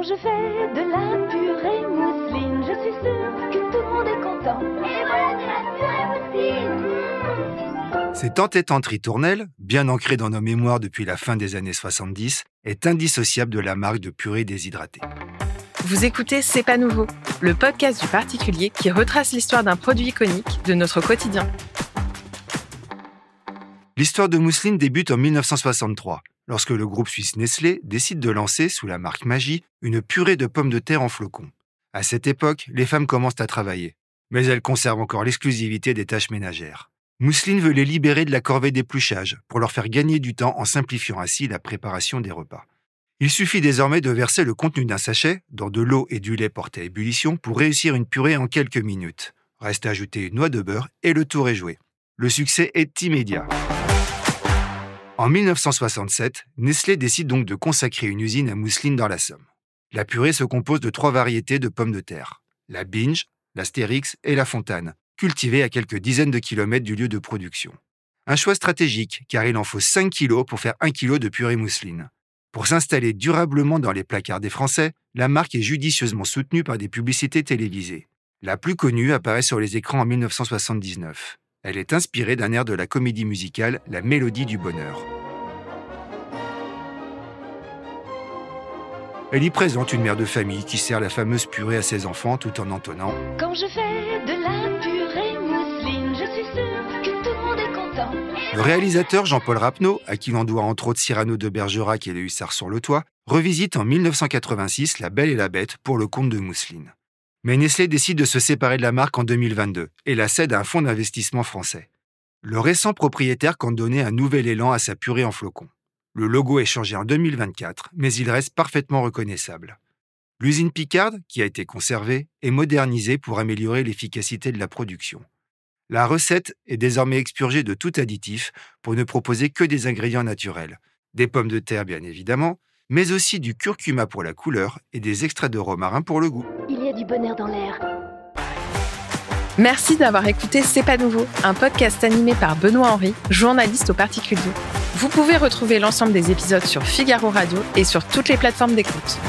je fais de la purée mousseline, je suis sûre que tout le monde est content. Et voilà de la purée mousseline. Cette entêtante ritournelle, bien ancrée dans nos mémoires depuis la fin des années 70, est indissociable de la marque de purée déshydratée. Vous écoutez C'est pas nouveau, le podcast du particulier qui retrace l'histoire d'un produit iconique de notre quotidien. L'histoire de mousseline débute en 1963, lorsque le groupe suisse Nestlé décide de lancer, sous la marque Maggi, une purée de pommes de terre en flocons. À cette époque, les femmes commencent à travailler, mais elles conservent encore l'exclusivité des tâches ménagères. Mousseline veut les libérer de la corvée d'épluchage pour leur faire gagner du temps en simplifiant ainsi la préparation des repas. Il suffit désormais de verser le contenu d'un sachet dans de l'eau et du lait porté à ébullition pour réussir une purée en quelques minutes. Reste à ajouter une noix de beurre et le tour est joué. Le succès est immédiat. En 1967, Nestlé décide donc de consacrer une usine à mousseline dans la Somme. La purée se compose de 3 variétés de pommes de terre, la Binge, l'Astérix et la Fontane, cultivées à quelques dizaines de kilomètres du lieu de production. Un choix stratégique, car il en faut 5 kilos pour faire 1 kilo de purée mousseline. Pour s'installer durablement dans les placards des Français, la marque est judicieusement soutenue par des publicités télévisées. La plus connue apparaît sur les écrans en 1979. Elle est inspirée d'un air de la comédie musicale La Mélodie du Bonheur. Elle y présente une mère de famille qui sert la fameuse purée à ses enfants tout en entonnant « Quand je fais de la purée mousseline, je suis sûre que tout le monde est content. » Le réalisateur Jean-Paul Rapneau, à qui l'on doit entre autres Cyrano de Bergerac et Les Hussards sur le toit, revisite en 1986 La Belle et la Bête pour le compte de Mousseline. Mais Nestlé décide de se séparer de la marque en 2022 et la cède à un fonds d'investissement français. Le récent propriétaire compte donner un nouvel élan à sa purée en flocons. Le logo est changé en 2024, mais il reste parfaitement reconnaissable. L'usine Picarde, qui a été conservée, est modernisée pour améliorer l'efficacité de la production. La recette est désormais expurgée de tout additif pour ne proposer que des ingrédients naturels. Des pommes de terre bien évidemment, mais aussi du curcuma pour la couleur et des extraits de romarin pour le goût. Il y a du bonheur dans l'air. Merci d'avoir écouté C'est pas nouveau, un podcast animé par Benoît Henry, journaliste au particulier. Vous pouvez retrouver l'ensemble des épisodes sur Figaro Radio et sur toutes les plateformes d'écoute.